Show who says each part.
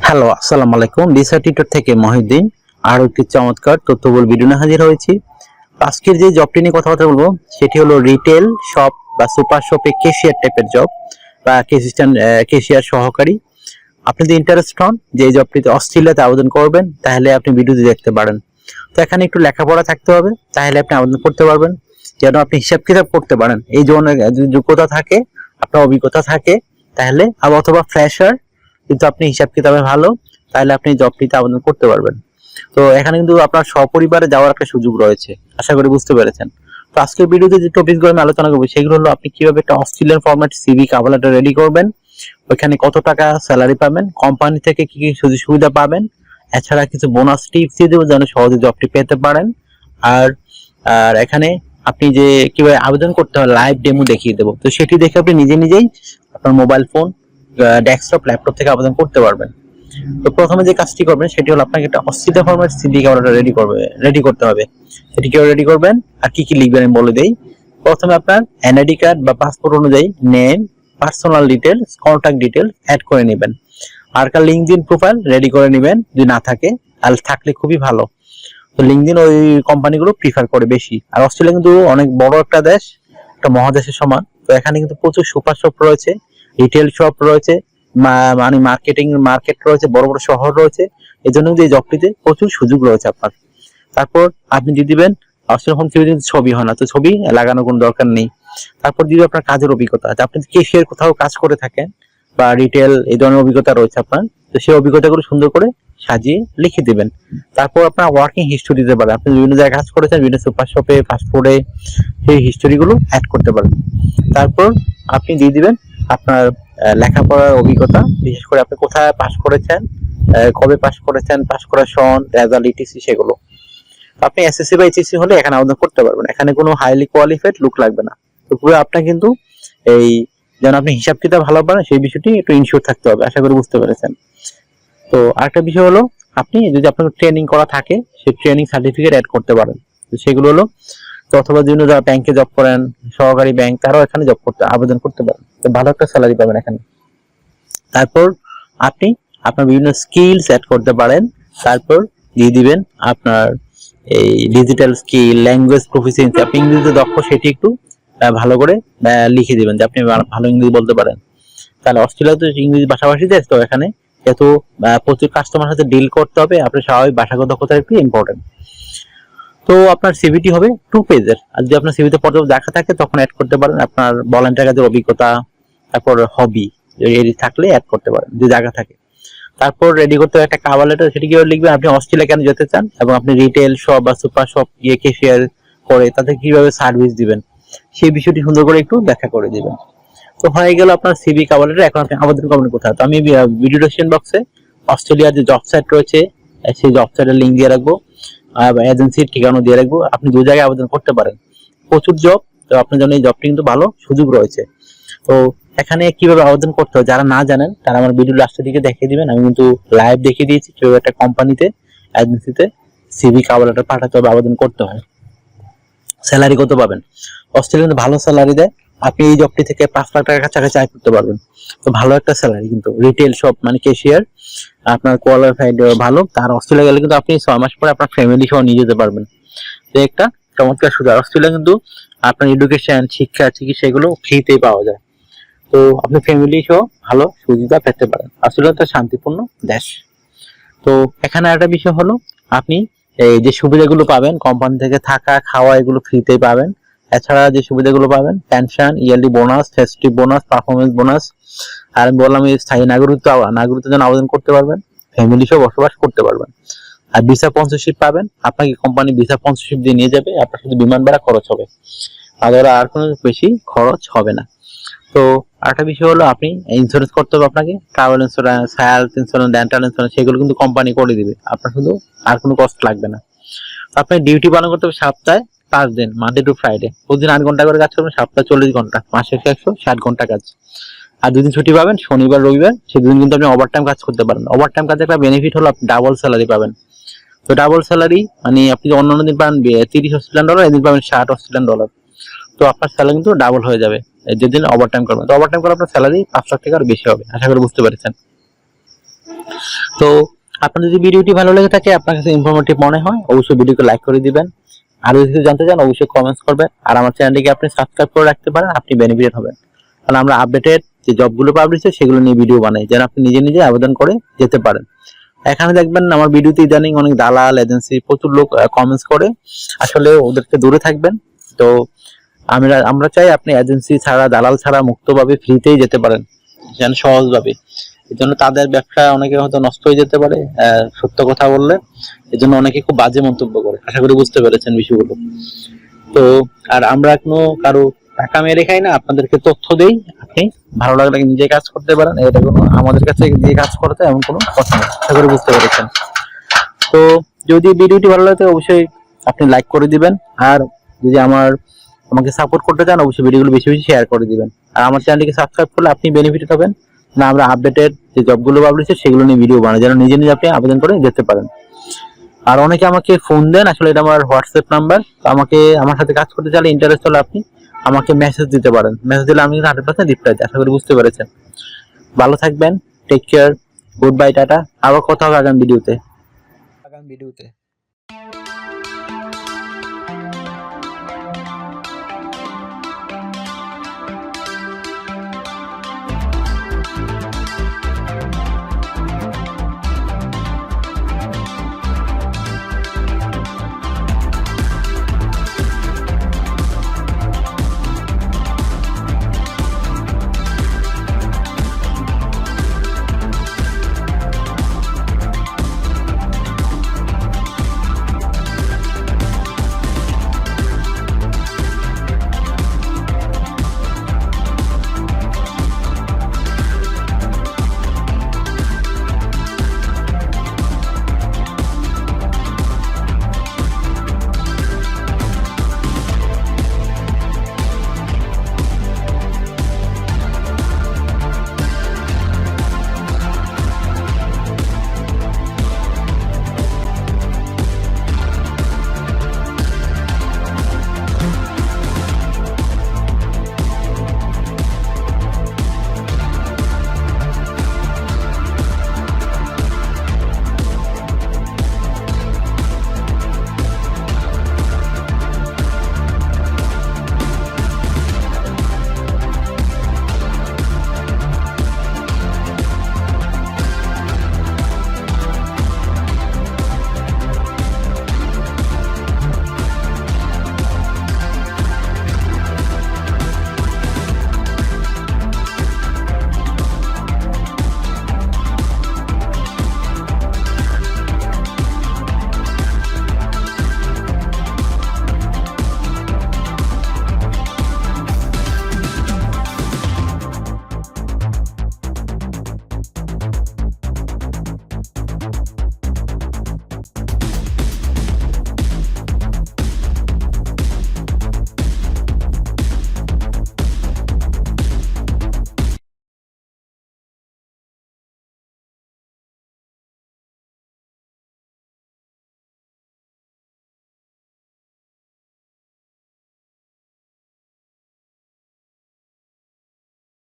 Speaker 1: Hello, আসসালামু আলাইকুম। Research tutor থেকে মহিউদ্দিন আরো একটি চমৎকার তথ্যবহুল ভিডিও নিয়ে হাজির হয়েছি। আজকের যে জবটি নিয়ে কথাবার্তা বলবো সেটি হলো রিটেল শপ বা সুপার শপে ক্যাশিয়ার টাইপের জব বা ক্যাশিয়ার সহকারী। আপনি যদি ইন্টারেস্ট হন যে এই জবটিতে অস্ট্রেলিয়াতে আবেদন করবেন তাহলে আপনি ভিডিওটি দেখতে পারেন। তো এখানে একটু লেখাপড়া থাকতে হবে, তাহলে আপনি আবেদন করতে পারবেন। যেন আপনি হিসাব কিতাব করতে পারেন, এই ধরনের যোগ্যতা থাকে, আপনার অভিজ্ঞতা থাকে তাহলে, অথবা ফ্রেশার কিন্তু আপনি হিসাব কিতাবে ভালো, তাহলে আপনি জবটিতে আবেদন করতে পারবেন। তো এখানে কিন্তু আপনার সপরিবারে যাওয়ার একটা সুযোগ রয়েছে, আশা করি বুঝতে পেরেছেন। তো আজকের ভিডিওতে যে টপিকগুলো আমি আলোচনা করবো সেগুলো হলো আপনি কিভাবে একটা Australian format CV cover letter ready করবেন, ওইখানে কত টাকা স্যালারি পাবেন, কোম্পানি থেকে কি কি সুযোগ সুবিধা পাবেন, এছাড়া কিছু বোনাস টিপস দিয়ে দেবো যেন সহজে জবটি পেতে পারেন। আর আর এখানে আপনি যে কিভাবে আবেদন করতে হয় লাইভ ডেমো দেখিয়ে দেবো, তো সেটি দেখে আপনি নিজে নিজেই আপনার মোবাইল ফোন, ডেস্কটপ, ল্যাপটপ থেকে আবেদন করতে পারবেন। তো প্রথমে যে কাজটি করবেন সেটি হলো আপনাকে একটা Australia format CV cover ready করতে হবে। সেটি কিভাবে রেডি করবেন আর কি কি লিখবেন আমি বলে দেই। প্রথমে আপনার এনআইডি কার্ড বা পাসপোর্ট অনুযায়ী name, personal details, contact details add করে নেবেন। আর একটা লিঙ্কডইন প্রোফাইল রেডি করে নেবেন, যদি না থাকে তাহলে থাকলে খুবই ভালো। তো লিঙ্কডইন ওই কোম্পানিগুলো প্রিফার করে বেশি। আর অস্ট্রেলিয়া কিন্তু অনেক বড় একটা দেশ, একটা মহাদেশের সমান। তো এখানে কিন্তু প্রচুর সুপার শপ রয়েছে, রিটেল শপ রয়েছে, মানে মার্কেট রয়েছে, বড় বড় শহর রয়েছে। এই জন্য কিন্তু এই জবটিতে প্রচুর সুযোগ রয়েছে আপনার। তারপর আপনি দিয়ে দিবেন অস্ট্রেলিয়ান সিভি, ছবি হয় না তো ছবি লাগানোর কোনো দরকার নেই। তারপর দিবে আপনার কাজের অভিজ্ঞতা, আপনি ক্যাশিয়ার কোথাও কাজ করে থাকেন বা রিটেল এই ধরনের অভিজ্ঞতা রয়েছে আপনার, তো সেই অভিজ্ঞতাগুলো সুন্দর করে সাজিয়ে লিখে দিবেন। তারপর আপনার ওয়ার্কিং হিস্ট্রি দিতে পারেন, আপনি বিভিন্ন জায়গায় কাজ করেছেন, বিভিন্ন সুপার শপে, ফাস্ট ফুডে, সেই হিস্ট্রিগুলো অ্যাড করতে পারেন। তারপর আপনি দিয়ে দিবেন আপনার লেখাপড়ার অভিজ্ঞতা, বিশেষ করে আপনি কোথায় পাশ করেছেন, কবে পাশ করেছেন, পাশ করার সন, রেজাল্ট, ইটিসি সেগুলো। আপনি এসএসসি বা এইচএসসি হলে এখানে আবেদন করতে পারবেন, এখানে কোনো হাইলি কোয়ালিফাইড লোক লাগবে না। তো পুরো আপনার কিন্তু এই যেন আপনি হিসাব কিতাব ভালো পারেন সেই বিষয়টি একটু ইনশিওর থাকতে হবে, আশা করি বুঝতে পেরেছেন। তো আরেকটা বিষয় হলো আপনি যদি আপনার ট্রেনিং করা থাকে সেই ট্রেনিং সার্টিফিকেট অ্যাড করতে পারেন। তো সেগুলো হলো, তো অথবা বিভিন্ন যারা ব্যাংকে জব করেন, সহকারী ব্যাংক, তারাও এখানে জব করতে আবেদন করতে পারেন, তো ভালো একটা স্যালারি পাবেন এখানে। তারপর আপনি আপনার বিভিন্ন স্কিলস অ্যাড করতে পারেন। তারপর দিয়ে দিবেন আপনার এই ডিজিটাল স্কিল, ল্যাঙ্গুয়েজ প্রফিসিয়েন্সি, আপনি ইংরেজিতে দক্ষ সেটি একটু ভালো করে লিখে দিবেন যে আপনি ভালো ইংরেজি বলতে পারেন। তাহলে অস্ট্রেলিয়া তো ইংরেজি ভাষাভাষী দেশ, তো এখানে যেহেতু প্রচুর কাস্টমার সাথে ডিল করতে হবে, আপনার স্বাভাবিক ভাষাগত দক্ষতা একটু ইম্পর্টেন্ট। তো আপনার সিভিটি হবে 2 পেজের, আর যদি আপনার সিভিতে পর্যাপ্ত দেখা থাকে তখন অ্যাড করতে পারেন আপনার ভলান্টিয়ার কাজের অভিজ্ঞতা, তারপর হবি এটি থাকলে অ্যাড করতে পারেন যদি জায়গা থাকে। তারপর রেডি করতে হবে একটা কভার লেটার, সেটি কিভাবে লিখবেন, আপনি অস্ট্রেলিয়া কেন যেতে চান এবং আপনি রিটেল শপ বা সুপার শপ গিয়ে ক্যাশিয়ার করে তাদের কিভাবে সার্ভিস দিবেন সেই বিষয়টি সুন্দর করে একটু ব্যাখ্যা করে দিবেন। তো হয়ে গেল আপনার সিভি কভার লেটার। এখন আপনি আবেদন করবেন কোথায়, তো আমি ভিডিও ডেসক্রিপশন বক্সে অস্ট্রেলিয়ার যে জব সাইট রয়েছে সেই জব সাইটের লিঙ্ক দিয়ে রাখবো, এজেন্সির ঠিকানা দিয়ে রাখবো, আপনি দু জায়গায় আবেদন করতে পারেন। প্রচুর জব, তো আপনার জন্য এই জবটি কিন্তু ভালো সুযোগ রয়েছে। তো এখানে কিভাবে আবেদন করতে হয় যারা না জানেন তারা আমার ভিডিও লাস্টের দিকে দেখিয়ে দিবেন, আমি কিন্তু লাইভ দেখিয়ে দিয়েছি কিভাবে একটা কোম্পানিতে, এজেন্সিতে সিভি কভার লেটার পাঠাতে হবে, আবেদন করতে হয়। স্যালারি কত পাবেন, অস্ট্রেলিয়া কিন্তু ভালো স্যালারি দেয়, আপনি এই জবটি থেকে 5 লাখ টাকার কাছাকাছি আয় করতে পারবেন। তো ভালো একটা স্যালারি কিন্তু, রিটেল শপ মানে ক্যাশিয়ার, আপনার কোয়ালিফাইড ভালো। তার অস্ট্রেলিয়া গেলে কিন্তু আপনি 6 মাস পরে আপনার ফ্যামিলি সহ নিয়ে যেতে পারবেন। তো একটা চমৎকার সুযোগ। অস্ট্রেলিয়া কিন্তু আপনার এডুকেশন, শিক্ষা, চিকিৎসা এগুলো ফ্রিতেই পাওয়া যায়। তো আপনি ফ্যামিলি সহ ভালো সুবিধা পেতে পারেন। অস্ট্রেলিয়া একটা শান্তিপূর্ণ দেশ। তো এখানে একটা বিষয় হলো আপনি এই যে সুবিধাগুলো পাবেন কোম্পানি থেকে, থাকা খাওয়া এগুলো ফ্রিতেই পাবেন। এছাড়া যে সুবিধাগুলো পাবেন pension, yearly bonus, festive bonus, performance bonus. আর আমি বললাম এই স্থায়ী নাগরিকত্বের জন্য আবেদন করতে পারবেন, ফ্যামিলি সহ বসবাস করতে পারবেন। আর ভিসা স্পন্সরশিপ পাবেন, আপনাকে কোম্পানি ভিসা স্পন্সরশিপ দিয়ে নিয়ে যাবে, আপনার শুধু বিমান ভাড়া খরচ হবে, আর কোনো বেশি খরচ হবে না। তো আরেকটা বিষয় হলো আপনি ইন্স্যুরেন্স করতে হবে, আপনাকে travel insurance, health insurance, dental insurance সেগুলো কিন্তু কোম্পানি করে দিবে, আপনার শুধু আর কোনো কষ্ট লাগবে না। আপনি ডিউটি পালন করতে হবে সপ্তাহে 5 দিন, মানডে টু ফ্রাইডে, প্রতিদিন 8 ঘন্টা করে কাজ করবেন, সপ্তাহে 40 ঘন্টা, মাসে 160 ঘন্টা কাজ। আর 2 দিন ছুটি পাবেন, শনিবার রবিবার, সেদিন কিন্তু আপনি ওভারটাইম কাজ করতে পারেন। ওভারটাইম কাজে একটা বেনিফিট হলো আপনি ডাবল স্যালারি পাবেন। তো ডাবল স্যালারি মানে আপনি অন্যান্য দিন পাবেন 30 অস্ট্রেলিয়ান ডলার, এদিন পাবেন 60 অস্ট্রেলিয়ান ডলার। তো আপনার স্যালারি কিন্তু ডাবল হয়ে যাবে যেদিন ওভারটাইম করবেন। তো ওভারটাইম করে আপনার স্যালারি 5 লাখ টাকার বেশি হবে, আশা করি বুঝতে পেরেছেন। তো আপনার যদি ভিডিওটি ভালো লেগে থাকে, আপনার কাছে ইনফরমেটিভ মনে হয়, অবশ্যই ভিডিওকে লাইক করে দিবেন। আর যদি কিছু জানতে চান অবশ্যই কমেন্টস করবেন। আর আমার চ্যানেলটিকে আপনি সাবস্ক্রাইব করে রাখতে পারেন, আপনি বেনিফিট হবেন। কারণ আমরা আপডেটেড যে জবগুলো পাবলিশ হয় সেগুলো নিয়ে ভিডিও বানাই, যেন আপনি নিজে নিজে আবেদন করে যেতে পারেন। এখানে দেখবেন আমার ভিডিওতে ইদানিং অনেক দালাল এজেন্সি প্রচুর লোক কমেন্টস করে, আসলে ওদেরকে দূরে থাকবেন। তো আমরা চাই আপনি এজেন্সি ছাড়া, দালাল ছাড়া মুক্তভাবে ফ্রিতেই যেতে পারেন, যেন সহজভাবে। এই জন্য তাদের ব্যবসা অনেকে হয়তো নষ্ট হয়ে যেতে পারে সত্য কথা বললে, এই জন্য অনেকে খুব বাজে মন্তব্য করে। আশা করি বুঝতে পেরেছেন বিষয়গুলো। তো আর আমরা কোনো কারো টাকা মেরে খাই না, আপনাদেরকে তথ্য দেই, আপনি ভালো লাগলে নিজে কাজ করতে পারেন। এটা কোনো আমাদের কাছে দিয়ে কাজ করতে এমন কোনো কথা নেই। আশা করি বুঝতে পেরেছেন। তো যদি ভিডিওটি ভালো লাগে অবশ্যই আপনি লাইক করে দিবেন। আর যদি আমাকে সাপোর্ট করতে চান অবশ্যই ভিডিওগুলো বেশি বেশি শেয়ার করে দিবেন। আর আমার চ্যানেলটিকে সাবস্ক্রাইব করলে আপনি বেনিফিট হবেন। না আমরা আপডেটেড যে জবগুলো পাবলিশ হয় সেগুলো নিয়ে ভিডিও বানাই, যেন নিজে নিজে আপনি আবেদন করে যেতে পারেন। আর অনেকে আমাকে ফোন দেন, আসলে এটা আমার হোয়াটসঅ্যাপ নাম্বার। তো আমার সাথে কাজ করতে চাইলে, ইন্টারেস্ট হলে আপনি আমাকে মেসেজ দিতে পারেন। মেসেজ দিলে আমি 100% রিপ্লাই দিই। আশা করি বুঝতে পেরেছেন। ভালো থাকবেন, take care, good bye, tata. আবার কথা হবে আগামী ভিডিওতে।